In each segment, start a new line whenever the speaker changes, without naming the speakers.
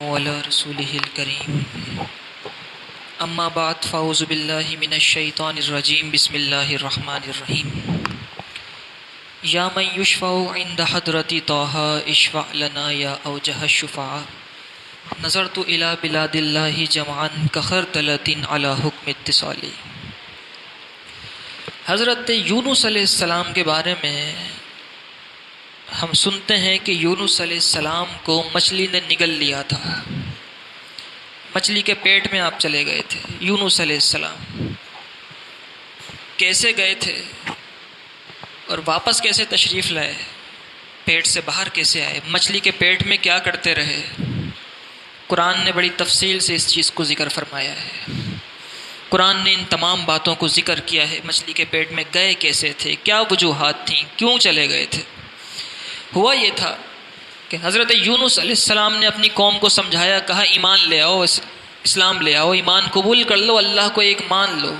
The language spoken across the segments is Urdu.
وعلى رسوله الكريم اما بعد فاعوذ باللہ من الشیطان الرجیم بسم اللہ الرحمن الرحیم یا من یشفع عند حضرت طه اشفع لنا یا اوجہ الشفعاء نظرت الى بلاد اللہ جمعا کخردلۃ علی حکم اتصال۔ حضرت یونس علیہ السلام کے بارے میں ہم سنتے ہیں کہ یونس علیہ السلام کو مچھلی نے نگل لیا تھا، مچھلی کے پیٹ میں آپ چلے گئے تھے۔ یونس علیہ السلام کیسے گئے تھے اور واپس کیسے تشریف لائے، پیٹ سے باہر کیسے آئے، مچھلی کے پیٹ میں کیا کرتے رہے، قرآن نے بڑی تفصیل سے اس چیز کو ذکر فرمایا ہے۔ قرآن نے ان تمام باتوں کو ذکر کیا ہے، مچھلی کے پیٹ میں گئے کیسے تھے، کیا وجوہات تھیں، کیوں چلے گئے تھے۔ ہوا یہ تھا کہ حضرت یونس علیہ السلام نے اپنی قوم کو سمجھایا، کہا ایمان لے آؤ، اسلام لے آؤ، ایمان قبول کر لو، اللہ کو ایک مان لو۔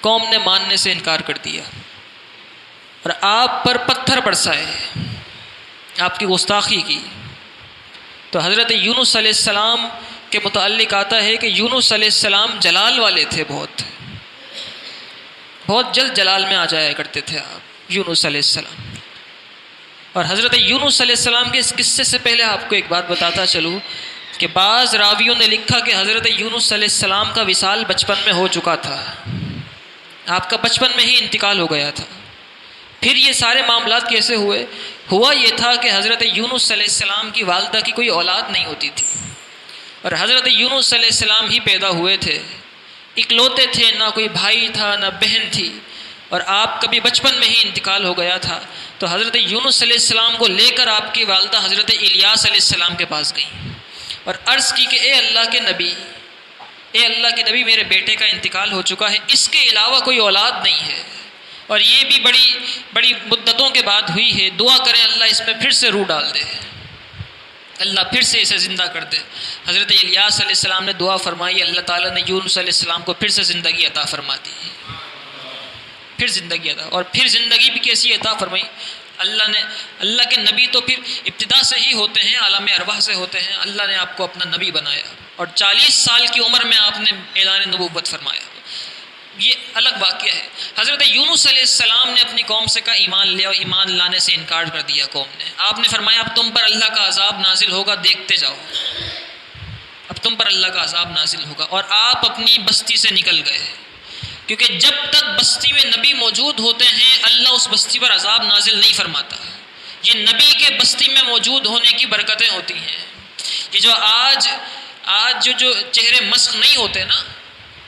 قوم نے ماننے سے انکار کر دیا اور آپ پر پتھر برسائے، آپ کی گستاخی کی۔ تو حضرت یونس علیہ السلام کے متعلق آتا ہے کہ یونس علیہ السلام جلال والے تھے، بہت جلد جلال میں آ جایا کرتے تھے آپ یونس علیہ السلام۔ اور حضرت یونس علیہ السلام کے اس قصے سے پہلے آپ کو ایک بات بتاتا چلوں کہ بعض راویوں نے لکھا کہ حضرت یونس علیہ السلام کا وصال بچپن میں ہو چکا تھا، آپ کا بچپن میں ہی انتقال ہو گیا تھا۔ پھر یہ سارے معاملات کیسے ہوئے؟ ہوا یہ تھا کہ حضرت یونس علیہ السلام کی والدہ کی کوئی اولاد نہیں ہوتی تھی اور حضرت یونس علیہ السلام ہی پیدا ہوئے تھے، اکلوتے تھے، نہ کوئی بھائی تھا نہ بہن تھی، اور آپ کا بھی بچپن میں ہی انتقال ہو گیا تھا۔ تو حضرت یونس علیہ السلام کو لے کر آپ کی والدہ حضرت الیاس علیہ السلام کے پاس گئیں اور عرض کی کہ اے اللہ کے نبی، میرے بیٹے کا انتقال ہو چکا ہے، اس کے علاوہ کوئی اولاد نہیں ہے، اور یہ بھی بڑی مدتوں کے بعد ہوئی ہے، دعا کریں اللہ اس میں پھر سے روح ڈال دے، اللہ پھر سے اسے زندہ کر دے۔ حضرت الیاس علیہ السلام نے دعا فرمائی، اللہ تعالیٰ نے یونس علیہ السلام کو پھر سے زندگی عطا فرما دی، پھر زندگی عطا، اور پھر زندگی بھی کیسی عطا فرمائی اللہ کے نبی تو پھر ابتدا سے ہی ہوتے ہیں، عالم ارواح سے ہوتے ہیں، اللہ نے آپ کو اپنا نبی بنایا اور 40 سال کی عمر میں آپ نے اعلان نبوت فرمایا۔ یہ الگ واقعہ ہے۔ حضرت یونس علیہ السلام نے اپنی قوم سے کہا ایمان لے آؤ، ایمان لانے سے انکار کر دیا قوم نے۔ آپ نے فرمایا اب تم پر اللہ کا عذاب نازل ہوگا، دیکھتے جاؤ، اب تم پر اللہ کا عذاب نازل ہوگا، اور آپ اپنی بستی سے نکل گئے، کیونکہ جب تک بستی میں نبی موجود ہوتے ہیں اللہ اس بستی پر عذاب نازل نہیں فرماتا۔ یہ نبی کے بستی میں موجود ہونے کی برکتیں ہوتی ہیں۔ یہ جو آج جو چہرے مسخ نہیں ہوتے نا،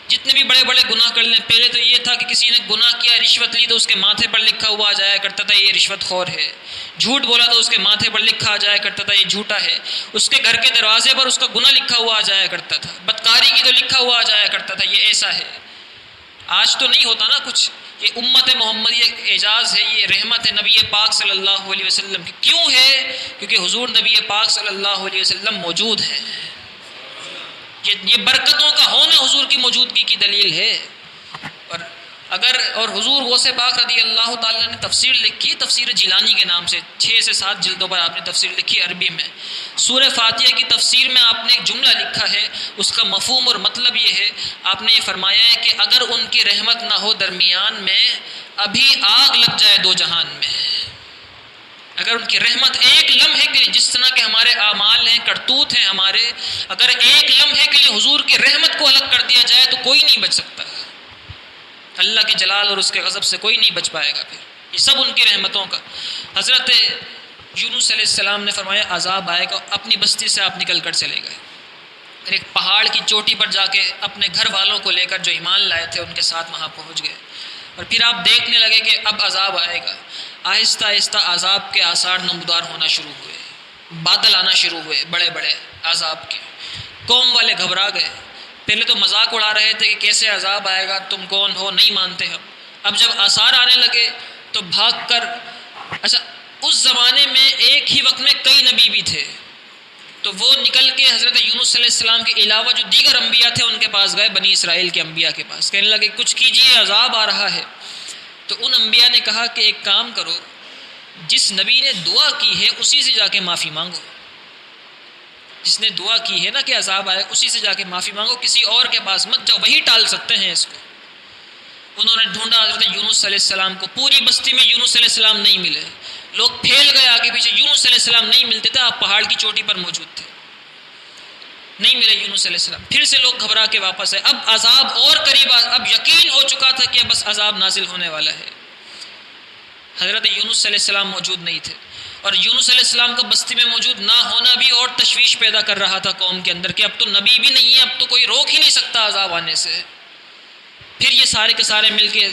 جتنے بھی بڑے بڑے گناہ کر لیں، پہلے تو یہ تھا کہ کسی نے گناہ کیا، رشوت لی تو اس کے ماتھے پر لکھا ہوا آ جایا کرتا تھا یہ رشوت خور ہے، جھوٹ بولا تو اس کے ماتھے پر لکھا آ جایا کرتا تھا یہ جھوٹا ہے، اس کے گھر کے دروازے پر اس کا گناہ لکھا ہوا آ جایا کرتا تھا، بدکاری کی تو لکھا ہوا آ جایا کرتا تھا یہ ایسا ہے۔ آج تو نہیں ہوتا نا کچھ، یہ امت محمدی اعجاز ہے، یہ رحمت ہے نبی پاک صلی اللہ علیہ وسلم کی۔ کیوں ہے؟ کیونکہ حضور نبی پاک صلی اللہ علیہ وسلم موجود ہیں، یہ برکتوں کا ہونا حضور کی موجودگی کی دلیل ہے۔ اور حضور غوث پاک رضی اللہ تعالیٰ نے تفسیر لکھی، تفسیر جیلانی کے نام سے، 6 سے 7 جلدوں پر آپ نے تفسیر لکھی عربی میں۔ سورہ فاتحہ کی تفسیر میں آپ نے ایک جملہ لکھا ہے، اس کا مفہوم اور مطلب یہ ہے، آپ نے یہ فرمایا ہے کہ اگر ان کی رحمت نہ ہو درمیان میں، ابھی آگ لگ جائے دو جہان میں۔ اگر ان کی رحمت ایک لمحے کے لیے، جس طرح کے ہمارے اعمال ہیں، کرتوت ہیں ہمارے، اگر ایک لمحے کے لیے حضور کی رحمت کو الگ کر دیا جائے تو کوئی نہیں بچ سکتا، اللہ کے جلال اور اس کے غضب سے کوئی نہیں بچ پائے گا۔ پھر یہ سب ان کی رحمتوں کا۔ حضرت یونس علیہ السلام نے فرمایا عذاب آئے گا، اپنی بستی سے آپ نکل کر چلے گئے، پھر ایک پہاڑ کی چوٹی پر جا کے اپنے گھر والوں کو لے کر جو ایمان لائے تھے ان کے ساتھ وہاں پہنچ گئے، اور پھر آپ دیکھنے لگے کہ اب عذاب آئے گا۔ آہستہ آہستہ عذاب کے آثار نمودار ہونا شروع ہوئے، بادل آنا شروع ہوئے بڑے بڑے عذاب کے۔ قوم والے گھبرا گئے، پہلے تو مذاق اڑا رہے تھے کہ کیسے عذاب آئے گا، تم کون ہو، نہیں مانتے ہم۔ اب جب آثار آنے لگے تو بھاگ کر، اچھا اس زمانے میں ایک ہی وقت میں کئی نبی بھی تھے، تو وہ نکل کے حضرت یونس علیہ السلام کے علاوہ جو دیگر انبیاء تھے ان کے پاس گئے، بنی اسرائیل کے انبیاء کے پاس، کہنے لگے کچھ کیجئے، عذاب آ رہا ہے۔ تو ان انبیاء نے کہا کہ ایک کام کرو، جس نبی نے دعا کی ہے اسی سے جا کے معافی مانگو۔ جس نے دعا کی ہے نا کہ عذاب آئے، اسی سے جا کے معافی مانگو، کسی اور کے پاس مت جاؤ، وہی ٹال سکتے ہیں اس کو۔ انہوں نے ڈھونڈا حضرت یونس علیہ السلام کو، پوری بستی میں یونس علیہ السلام نہیں ملے، لوگ پھیل گئے آگے پیچھے، یونس علیہ السلام نہیں ملتے تھے، آپ پہاڑ کی چوٹی پر موجود تھے، نہیں ملے یونس علیہ السلام۔ پھر سے لوگ گھبرا کے واپس آئے، اب عذاب اور قریب، اب یقین ہو چکا تھا کہ بس عذاب نازل ہونے والا ہے۔ حضرت یونس علیہ السلام موجود نہیں تھے، اور یونس علیہ السلام کا بستی میں موجود نہ ہونا بھی اور تشویش پیدا کر رہا تھا قوم کے اندر کہ اب تو نبی بھی نہیں ہے، اب تو کوئی روک ہی نہیں سکتا عذاب آنے سے۔ پھر یہ سارے کے سارے مل کے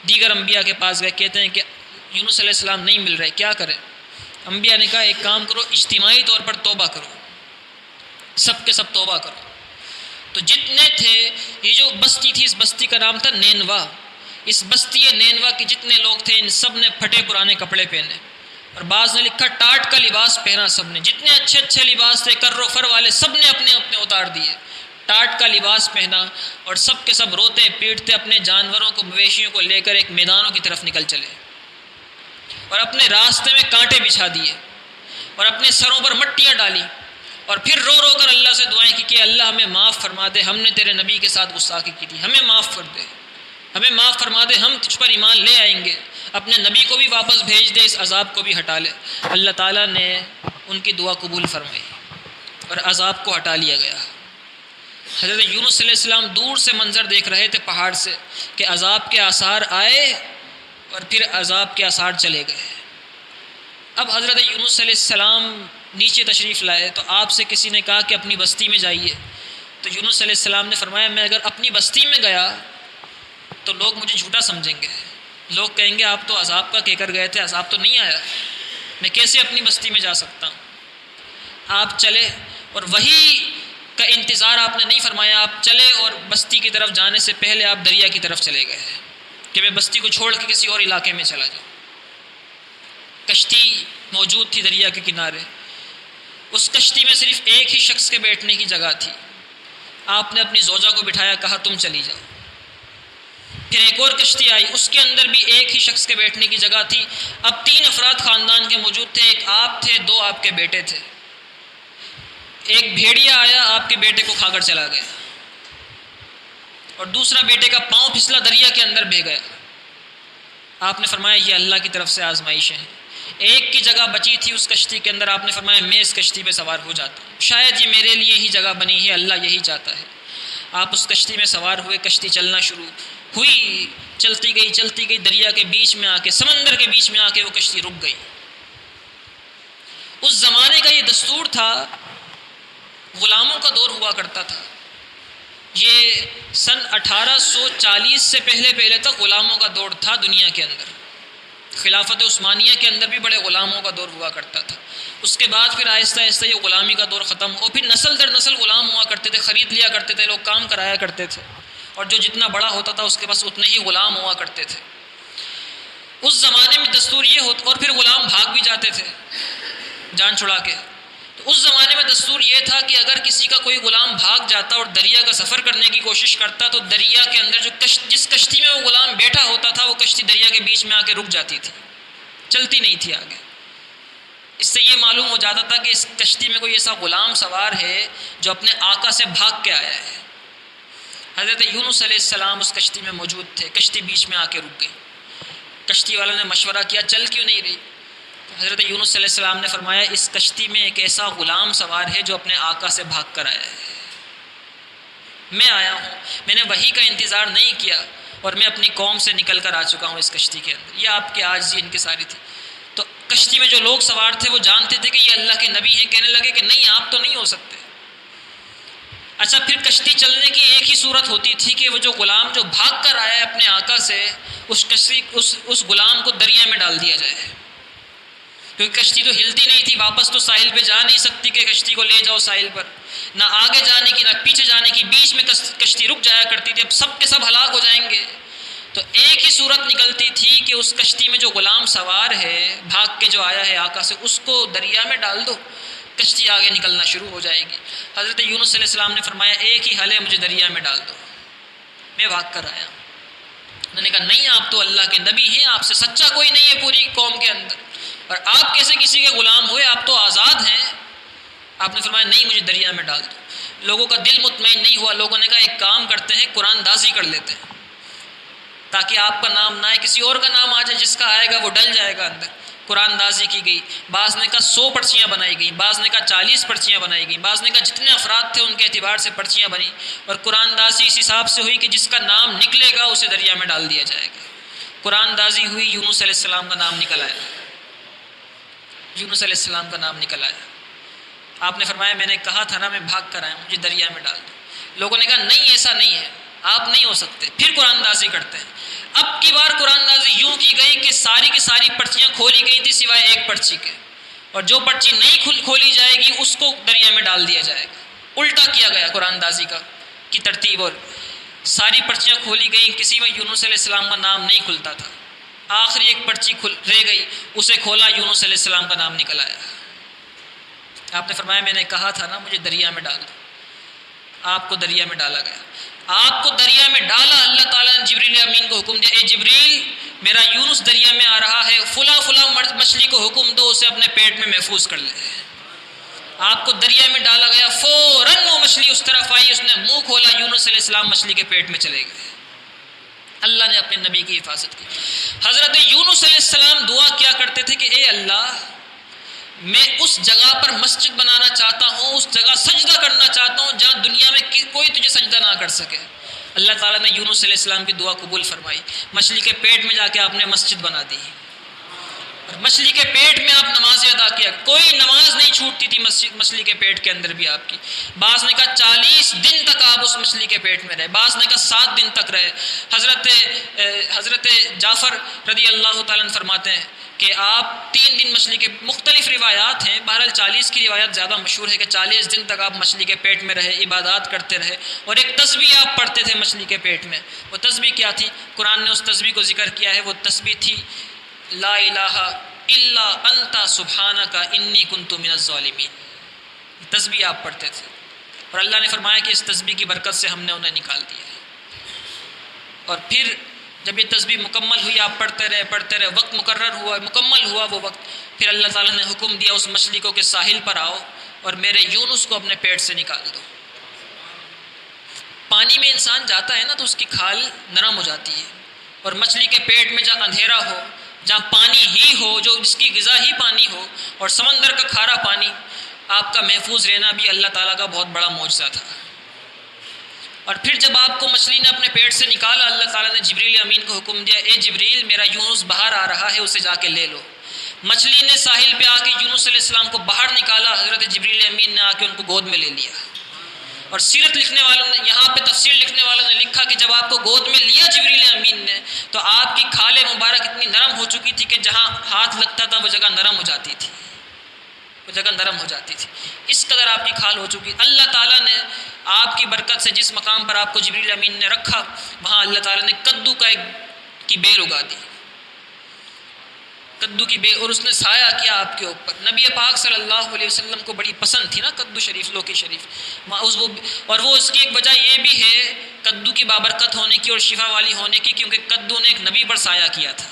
دیگر انبیاء کے پاس گئے، کہتے ہیں کہ یونس علیہ السلام نہیں مل رہے، کیا کریں؟ انبیاء نے کہا ایک کام کرو، اجتماعی طور پر توبہ کرو، سب کے سب توبہ کرو۔ تو جتنے تھے، یہ جو بستی تھی، اس بستی کا نام تھا نینوا، اس بستی نینوا کے جتنے لوگ تھے ان سب نے پھٹے پرانے کپڑے پہنے، اور بعض نے لکھا ٹاٹ کا لباس پہنا، سب نے جتنے اچھے اچھے لباس تھے کر و فر والے سب نے اپنے اپنے اتار دیے، ٹاٹ کا لباس پہنا، اور سب کے سب روتے پیٹتے اپنے جانوروں کو، مویشیوں کو لے کر ایک میدانوں کی طرف نکل چلے، اور اپنے راستے میں کانٹے بچھا دیے، اور اپنے سروں پر مٹیاں ڈالی، اور پھر رو رو کر اللہ سے دعائیں کی کہ اللہ ہمیں معاف فرما دے، ہم نے تیرے نبی کے ساتھ گستاخی کی تھی، ہمیں معاف کر دے، ہمیں معاف فرما دے، ہم تجھ پر ایمان لے آئیں گے، اپنے نبی کو بھی واپس بھیج دے، اس عذاب کو بھی ہٹا لے۔ اللہ تعالیٰ نے ان کی دعا قبول فرمائی اور عذاب کو ہٹا لیا گیا۔ حضرت یونس علیہ السلام دور سے منظر دیکھ رہے تھے پہاڑ سے کہ عذاب کے آثار آئے اور پھر عذاب کے آثار چلے گئے۔ اب حضرت یونس علیہ السلام نیچے تشریف لائے تو آپ سے کسی نے کہا کہ اپنی بستی میں جائیے، تو یونس علیہ السلام نے فرمایا میں اگر اپنی بستی میں گیا تو لوگ مجھے جھوٹا سمجھیں گے، لوگ کہیں گے آپ تو عذاب کا کہہ کر گئے تھے، عذاب تو نہیں آیا، میں کیسے اپنی بستی میں جا سکتا ہوں؟ آپ چلے، اور وہی کا انتظار آپ نے نہیں فرمایا، آپ چلے اور بستی کی طرف جانے سے پہلے آپ دریا کی طرف چلے گئے کہ میں بستی کو چھوڑ کے کسی اور علاقے میں چلا جاؤں۔ کشتی موجود تھی دریا کے کنارے، اس کشتی میں صرف ایک ہی شخص کے بیٹھنے کی جگہ تھی، آپ نے اپنی زوجہ کو بٹھایا، کہا تم چلی جاؤ۔ پھر ایک اور کشتی آئی، اس کے اندر بھی ایک ہی شخص کے بیٹھنے کی جگہ تھی، اب 3 افراد خاندان کے موجود تھے، ایک آپ تھے، 2 آپ کے بیٹے تھے۔ ایک بھیڑیا آیا، آپ کے بیٹے کو کھا کر چلا گیا، اور دوسرا بیٹے کا پاؤں پھسلا دریا کے اندر بہہ گیا۔ آپ نے فرمایا یہ اللہ کی طرف سے آزمائشیں ہیں۔ ایک کی جگہ بچی تھی اس کشتی کے اندر، آپ نے فرمایا میں اس کشتی پہ سوار ہو جاتا ہوں، شاید یہ میرے لیے ہی جگہ بنی ہے، اللہ یہی چاہتا ہے۔ آپ اس کشتی میں سوار ہوئے، کشتی چلنا شروع ہوئی، چلتی گئی، دریا کے بیچ میں آ کے، سمندر کے بیچ میں آ کے وہ کشتی رک گئی۔ اس زمانے کا یہ دستور تھا، غلاموں کا دور ہوا کرتا تھا، یہ سن 1840 سے پہلے تک غلاموں کا دور تھا دنیا کے اندر۔ خلافت عثمانیہ کے اندر بھی بڑے غلاموں کا دور ہوا کرتا تھا، اس کے بعد پھر آہستہ آہستہ یہ غلامی کا دور ختم ہوا، پھر نسل در نسل غلام ہوا کرتے تھے، خرید لیا کرتے تھے، لوگ کام کرایا کرتے تھے، اور جو جتنا بڑا ہوتا تھا اس کے پاس اتنے ہی غلام ہوا کرتے تھے۔ اس زمانے میں دستور یہ ہوتا، اور پھر غلام بھاگ بھی جاتے تھے جان چھڑا کے، تو اس زمانے میں دستور یہ تھا کہ اگر کسی کا کوئی غلام بھاگ جاتا اور دریا کا سفر کرنے کی کوشش کرتا تو دریا کے اندر جو جس کشتی میں وہ غلام بیٹھا ہوتا تھا وہ کشتی دریا کے بیچ میں آ کے رک جاتی تھی، چلتی نہیں تھی آگے۔ اس سے یہ معلوم ہو جاتا تھا کہ اس کشتی میں کوئی ایسا غلام سوار ہے جو اپنے آقا سے بھاگ کے آیا ہے۔ حضرت یونس علیہ السلام اس کشتی میں موجود تھے، کشتی بیچ میں آ کے رک گئی۔ کشتی والوں نے مشورہ کیا چل کیوں نہیں رہی؟ حضرت یونس علیہ السلام نے فرمایا اس کشتی میں ایک ایسا غلام سوار ہے جو اپنے آقا سے بھاگ کر آیا ہے، میں آیا ہوں، میں نے وحی کا انتظار نہیں کیا اور میں اپنی قوم سے نکل کر آ چکا ہوں اس کشتی کے اندر۔ یہ آپ کی عاجزی انکساری تھی۔ تو کشتی میں جو لوگ سوار تھے وہ جانتے تھے کہ یہ اللہ کے نبی ہیں، کہنے لگے کہ نہیں آپ تو نہیں ہو سکتے۔ اچھا پھر کشتی چلنے کی ایک ہی صورت ہوتی تھی کہ وہ جو غلام جو بھاگ کر آیا ہے اپنے آقا سے، اس غلام کو دریا میں ڈال دیا جائے، کیونکہ کشتی تو ہلتی نہیں تھی، واپس تو ساحل پہ جا نہیں سکتی کہ کشتی کو لے جاؤ ساحل پر، نہ آگے جانے کی نہ پیچھے جانے کی، بیچ میں کشتی رک جایا کرتی تھی، اب سب کے سب ہلاک ہو جائیں گے۔ تو ایک ہی صورت نکلتی تھی کہ اس کشتی میں جو غلام سوار ہے بھاگ کے جو آیا ہے آقا سے، اس کو دریا میں ڈال دو، کشتی آگے نکلنا شروع ہو جائے گی۔ حضرت یونس علیہ السلام نے فرمایا ایک ہی حل ہے، مجھے دریا میں ڈال دو، میں بھاگ کر آیا۔ انہوں نے کہا نہیں آپ تو اللہ کے نبی ہیں، آپ سے سچا کوئی نہیں ہے پوری قوم کے اندر، اور آپ کیسے کسی کے غلام ہوئے، آپ تو آزاد ہیں۔ آپ نے فرمایا نہیں، مجھے دریا میں ڈال دو۔ لوگوں کا دل مطمئن نہیں ہوا، لوگوں نے کہا ایک کام کرتے ہیں، قرآن دازی کر لیتے ہیں تاکہ آپ کا نام نہ آئے، کسی اور کا نام آ جائے، جس کا آئے گا وہ ڈل جائے گا اندر۔ قرآن دازی کی گئی، بعض نے کہا 100 پرچیاں بنائی گئیں، بعض نے کہا 40 پرچیاں بنائی گئیں، بعض نے کہا جتنے افراد تھے ان کے اعتبار سے پرچیاں بنی، اور قرآن دازی اس حساب سے ہوئی کہ جس کا نام نکلے گا اسے دریا میں ڈال دیا جائے گا۔ قرآن دازی ہوئی، یونس علیہ السلام کا نام نکل آیا، یونس علیہ السلام کا نام نکل آیا۔ آپ نے فرمایا میں نے کہا تھا نا میں بھاگ کر آیا ہوں، مجھے دریا میں ڈال دو۔ لوگوں نے کہا نہیں ایسا نہیں ہے، آپ نہیں ہو سکتے۔ پھر قرآن دازی کرتے ہیں۔ اب کی بار قرآن دازی یوں کی گئی کہ ساری کی ساری پرچیاں کھولی گئی تھی سوائے ایک پرچی کے، اور جو پرچی نہیں کھولی جائے گی اس کو دریا میں ڈال دیا جائے گا۔ الٹا کیا گیا قرآن دازی کی ترتیب، اور ساری پرچیاں کھولی گئیں، کسی میں یونس علیہ السلام کا نام نہیں کھلتا تھا۔ آخری ایک پرچی رہ گئی، اسے کھولا، یونس علیہ السلام کا نام نکل آیا۔ آپ نے فرمایا میں نے کہا تھا نا مجھے دریا میں ڈال دو۔ آپ کو دریا میں ڈالا گیا۔ آپ کو دریا میں ڈالا، اللہ تعالیٰ نے جبریل امین کو حکم دیا، اے جبریل میرا یونس دریا میں آ رہا ہے، فلاں فلاں مچھلی کو حکم دو اسے اپنے پیٹ میں محفوظ کر لے۔ آپ کو دریا میں ڈالا گیا، فوراً وہ مچھلی اس طرف آئی، اس نے منہ کھولا، یونس علیہ السلام مچھلی کے پیٹ میں چلے گئے۔ اللہ نے اپنے نبی کی حفاظت کی۔ حضرت یونس علیہ السلام دعا کیا کرتے تھے کہ اے اللہ میں اس جگہ پر مسجد بنانا چاہتا ہوں، اس جگہ سجدہ کرنا چاہتا ہوں جہاں دنیا میں کوئی تجھے سجدہ نہ کر سکے۔ اللہ تعالیٰ نے یونس علیہ السلام کی دعا قبول فرمائی، مچھلی کے پیٹ میں جا کے آپ نے مسجد بنا دی، اور مچھلی کے پیٹ میں آپ نمازیں ادا کیا، کوئی نماز نہیں چھوٹتی تھی مچھلی کے پیٹ کے اندر بھی آپ کی۔ بعض نے کہا 40 دن تک آپ اس مچھلی کے پیٹ میں رہے، بعض نے کہا 7 دن تک رہے۔ حضرت جعفر رضی اللہ تعالیٰ عنہ فرماتے ہیں کہ آپ 3 دن مچھلی کے، مختلف روایات ہیں، بہرحال 40 کی روایت زیادہ مشہور ہے کہ 40 دن تک آپ مچھلی کے پیٹ میں رہے، عبادات کرتے رہے، اور ایک تسبیح آپ پڑھتے تھے مچھلی کے پیٹ میں۔ وہ تسبیح کیا تھی؟ قرآن نے اس تسبیح کو ذکر کیا ہے، وہ تسبیح تھی لا الہ الا انت سبحانک انی کنت من الظالمین۔ تسبیح آپ پڑھتے تھے، اور اللہ نے فرمایا کہ اس تسبیح کی برکت سے ہم نے انہیں نکال دیا۔ اور پھر جب یہ تسبیح مکمل ہوئی، آپ پڑھتے رہے، وقت مقرر ہوا، مکمل ہوا وہ وقت، پھر اللہ تعالیٰ نے حکم دیا اس مچھلی کو کہ ساحل پر آؤ اور میرے یونس کو اپنے پیٹ سے نکال دو۔ پانی میں انسان جاتا ہے نا تو اس کی کھال نرم ہو جاتی ہے، اور مچھلی کے پیٹ میں جہاں اندھیرا ہو، جہاں پانی ہی ہو، جو جس کی غذا ہی پانی ہو، اور سمندر کا کھارا پانی، آپ کا محفوظ رہنا بھی اللہ تعالیٰ کا بہت بڑا معجزہ تھا۔ اور پھر جب آپ کو مچھلی نے اپنے پیٹ سے نکالا، اللہ تعالیٰ نے جبریل امین کو حکم دیا، اے جبریل میرا یونس باہر آ رہا ہے، اسے جا کے لے لو۔ مچھلی نے ساحل پہ آ کے یونس علیہ السلام کو باہر نکالا، حضرت جبریل امین نے آ کے ان کو گود میں لے لیا۔ اور سیرت لکھنے والوں نے، یہاں پہ تفسیر لکھنے والوں نے لکھا کہ جب آپ کو گود میں لیا جبریل امین نے، تو آپ کی کھالیں مبارک اتنی نرم ہو چکی تھی کہ جہاں ہاتھ لگتا تھا وہ جگہ نرم ہو جاتی تھی، وہ جگہ نرم ہو جاتی تھی، اس قدر آپ کی کھال ہو چکی۔ اللہ تعالیٰ نے آپ کی برکت سے جس مقام پر آپ کو جبریل امین نے رکھا، وہاں اللہ تعالیٰ نے کدو کی بیل اگا دی، کدو کی بیل، اور اس نے سایہ کیا آپ کے اوپر۔ نبی پاک صلی اللہ علیہ وسلم کو بڑی پسند تھی نا کدو شریف، لوکی شریف، اور وہ اس کی ایک وجہ یہ بھی ہے کدو کی بابرکت ہونے کی اور شفا والی ہونے کی، کیونکہ کدو نے ایک نبی پر سایہ کیا تھا۔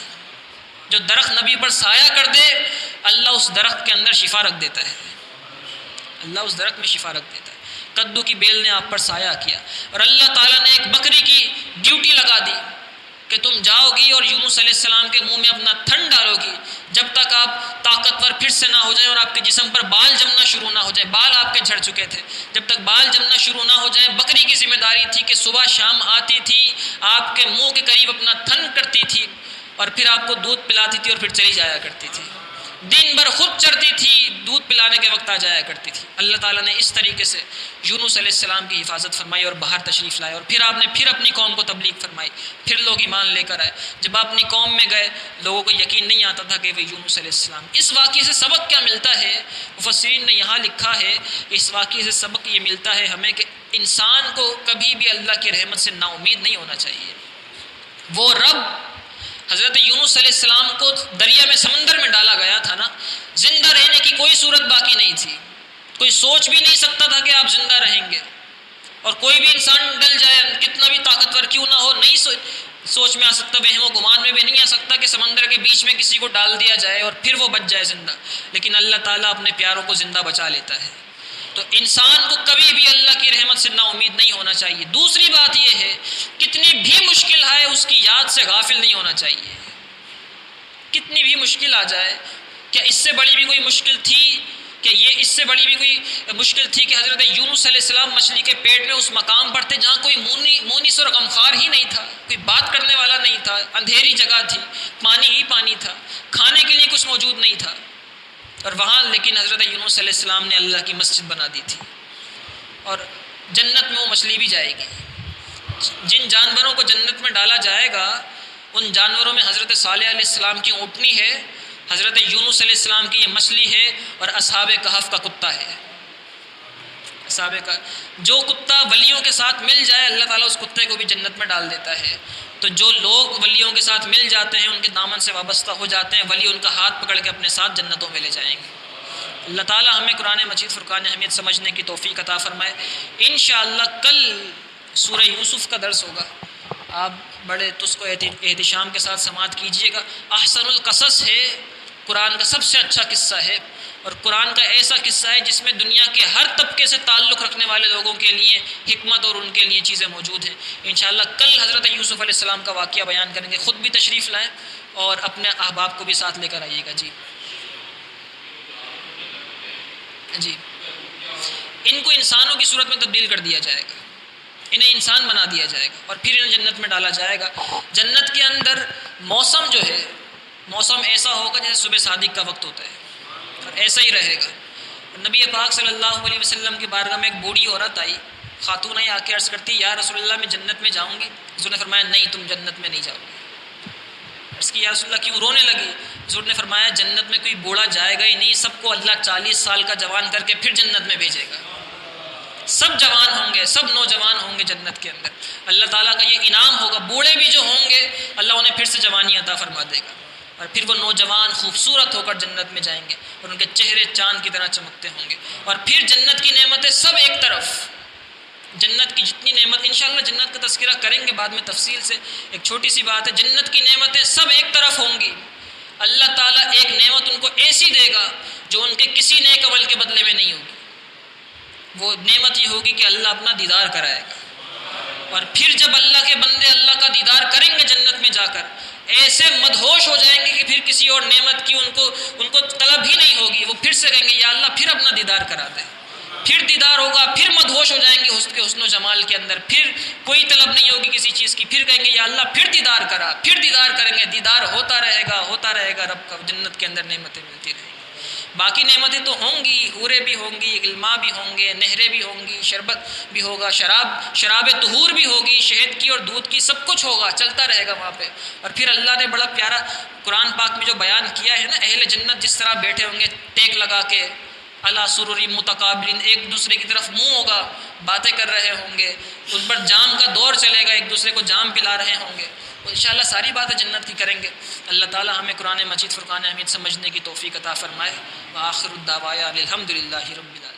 جو درخت نبی پر سایہ کر دے، اللہ اس درخت کے اندر شفا رکھ دیتا ہے، اللہ اس درخت میں شفا رکھ دیتا ہے۔ کدو کی بیل نے آپ پر سایہ کیا، اور اللہ تعالیٰ نے ایک بکری کی ڈیوٹی لگا دی کہ تم جاؤ گی اور یونس علیہ السلام کے منہ میں اپنا تھن ڈالو گی جب تک آپ طاقتور پھر سے نہ ہو جائیں اور آپ کے جسم پر بال جمنا شروع نہ ہو جائے۔ بال آپ کے جھڑ چکے تھے، جب تک بال جمنا شروع نہ ہو جائیں، بکری کی ذمہ داری تھی کہ صبح شام آتی تھی، آپ کے منہ کے قریب اپنا تھن کرتی تھی، اور پھر آپ کو دودھ پلاتی تھی اور پھر چلی جایا کرتی تھی۔ دن بھر خود چرتی تھی، دودھ پلانے کے وقت آ جایا کرتی تھی۔ اللہ تعالیٰ نے اس طریقے سے یونس علیہ السلام کی حفاظت فرمائی اور باہر تشریف لائے، اور پھر آپ نے پھر اپنی قوم کو تبلیغ فرمائی، پھر لوگ ایمان لے کر آئے۔ جب آپ اپنی قوم میں گئے، لوگوں کو یقین نہیں آتا تھا کہ وہ یونس علیہ السلام۔ اس واقعے سے سبق کیا ملتا ہے؟ مفسرین نے یہاں لکھا ہے، اس واقعے سے سبق یہ ملتا ہے ہمیں کہ انسان کو کبھی بھی اللہ کی رحمت سے نا امید نہیں ہونا چاہیے۔ وہ رب حضرت یونس علیہ السلام کو دریا میں، سمندر میں ڈالا گیا تھا نا، زندہ رہنے کی کوئی صورت باقی نہیں تھی، کوئی سوچ بھی نہیں سکتا تھا کہ آپ زندہ رہیں گے، اور کوئی بھی انسان ڈل جائے کتنا بھی طاقتور کیوں نہ ہو، نہیں سوچ میں آ سکتا، وہم و گمان میں بھی نہیں آ سکتا کہ سمندر کے بیچ میں کسی کو ڈال دیا جائے اور پھر وہ بچ جائے زندہ، لیکن اللہ تعالیٰ اپنے پیاروں کو زندہ بچا لیتا ہے۔ تو انسان کو کبھی بھی اللہ کی رحمت سے نا امید نہیں ہونا چاہیے۔ دوسری بات یہ ہے کتنی بھی مشکل آئے اس کی یاد سے غافل نہیں ہونا چاہیے۔ کتنی بھی مشکل آ جائے، کیا اس سے بڑی بھی کوئی مشکل تھی؟ کہ یہ اس سے بڑی بھی کوئی مشکل تھی کہ حضرت یونس علیہ السلام مچھلی کے پیٹ میں اس مقام پر تھے جہاں کوئی مونس اور غمخوار ہی نہیں تھا، کوئی بات کرنے والا نہیں تھا، اندھیری جگہ تھی، پانی ہی پانی تھا، کھانے کے لیے کچھ موجود نہیں تھا، اور وہاں لیکن حضرت یونس علیہ السلام نے اللہ کی مسجد بنا دی تھی، اور جنت میں وہ مچھلی بھی جائے گی۔ جن جانوروں کو جنت میں ڈالا جائے گا ان جانوروں میں حضرت صالح علیہ السلام کی اونٹنی ہے، حضرت یونس علیہ السلام کی یہ مچھلی ہے، اور اصحاب کہف کا کتا ہے۔ اصحاب کا جو کتا ولیوں کے ساتھ مل جائے اللہ تعالیٰ اس کتے کو بھی جنت میں ڈال دیتا ہے۔ تو جو لوگ ولیوں کے ساتھ مل جاتے ہیں، ان کے دامن سے وابستہ ہو جاتے ہیں، ولی ان کا ہاتھ پکڑ کے اپنے ساتھ جنتوں میں لے جائیں گے۔ اللہ تعالیٰ ہمیں قرآن مجید فرقان حمید سمجھنے کی توفیق عطا فرمائے۔ انشاءاللہ کل سورہ یوسف کا درس ہوگا، آپ بڑے تس کو احتشام کے ساتھ سماعت کیجیے گا۔ احسن القصص ہے، قرآن کا سب سے اچھا قصہ ہے، اور قرآن کا ایسا قصہ ہے جس میں دنیا کے ہر طبقے سے تعلق رکھنے والے لوگوں کے لیے حکمت اور ان کے لیے چیزیں موجود ہیں۔ انشاءاللہ کل حضرت یوسف علیہ السلام کا واقعہ بیان کریں گے، خود بھی تشریف لائیں اور اپنے احباب کو بھی ساتھ لے کر آئیے گا۔ جی ان کو انسانوں کی صورت میں تبدیل کر دیا جائے گا، انہیں انسان بنا دیا جائے گا، اور پھر انہیں جنت میں ڈالا جائے گا۔ جنت کے اندر موسم جو ہے، موسم ایسا ہوگا جیسے صبح صادق کا وقت ہوتا ہے، اور ایسا ہی رہے گا۔ نبی پاک صلی اللہ علیہ وسلم کی بارگاہ میں ایک بوڑھی عورت آئی، خاتون آئی، آ کے عرض کرتی یا رسول اللہ میں جنت میں جاؤں گی۔ حضور نے فرمایا نہیں، تم جنت میں نہیں جاؤ گے۔ اس کی یا رسول اللہ کیوں؟ رونے لگی۔ حضور نے فرمایا جنت میں کوئی بوڑھا جائے گا ہی نہیں، سب کو اللہ 40 سال کا جوان کر کے پھر جنت میں بھیجے گا، سب جوان ہوں گے، سب نوجوان ہوں گے جنت کے اندر۔ اللہ تعالیٰ کا یہ انعام ہوگا، بوڑھے بھی جو ہوں گے اللہ انہیں پھر سے جوانی عطا فرما دے گا، اور پھر وہ نوجوان خوبصورت ہو کر جنت میں جائیں گے، اور ان کے چہرے چاند کی طرح چمکتے ہوں گے، اور پھر جنت کی نعمتیں سب ایک طرف، جنت کی جتنی نعمت، انشاءاللہ جنت کا تذکرہ کریں گے بعد میں تفصیل سے۔ ایک چھوٹی سی بات ہے، جنت کی نعمتیں سب ایک طرف ہوں گی۔ اللہ تعالیٰ ایک نعمت ان کو ایسی دے گا جو ان کے کسی نیک عمل کے بدلے میں نہیں ہوگی۔ وہ نعمت یہ ہوگی کہ اللہ اپنا دیدار کرائے گا، اور پھر جب اللہ کے بندے اللہ کا دیدار کریں گے جنت میں جا کر، ایسے مدہوش ہو جائیں گے کہ پھر کسی اور نعمت کی ان کو طلب ہی نہیں ہوگی۔ وہ پھر سے کہیں گے یا اللہ پھر اپنا دیدار کرا دے، پھر دیدار ہوگا، پھر مدہوش ہو جائیں گے اس کے حسن و جمال کے اندر، پھر کوئی طلب نہیں ہوگی کسی چیز کی، پھر کہیں گے یا اللہ پھر دیدار کرا، پھر دیدار کریں گے، دیدار ہوتا رہے گا رب کا، جنت کے اندر نعمتیں ملتی رہیں گی۔ باقی نعمتیں تو ہوں گی، حوریں بھی ہوں گی، علماء بھی ہوں گے، نہریں بھی ہوں گی، شربت بھی ہوگا، شراب طہور بھی ہوگی، شہد کی اور دودھ کی، سب کچھ ہوگا، چلتا رہے گا وہاں پہ۔ اور پھر اللہ نے بڑا پیارا قرآن پاک میں جو بیان کیا ہے نا، اہل جنت جس طرح بیٹھے ہوں گے ٹیک لگا کے، علی سرر متقابلین، ایک دوسرے کی طرف منہ ہوگا، باتیں کر رہے ہوں گے، ان پر جام کا دور چلے گا، ایک دوسرے کو جام پلا رہے ہوں گے۔ انشاءاللہ ساری باتیں جنت کی کریں گے۔ اللہ تعالیٰ ہمیں قرآن مجید فرقان حمید سمجھنے کی توفیق عطا فرمائے۔ وآخر الدعوانا الحمدللہ رب العالمین۔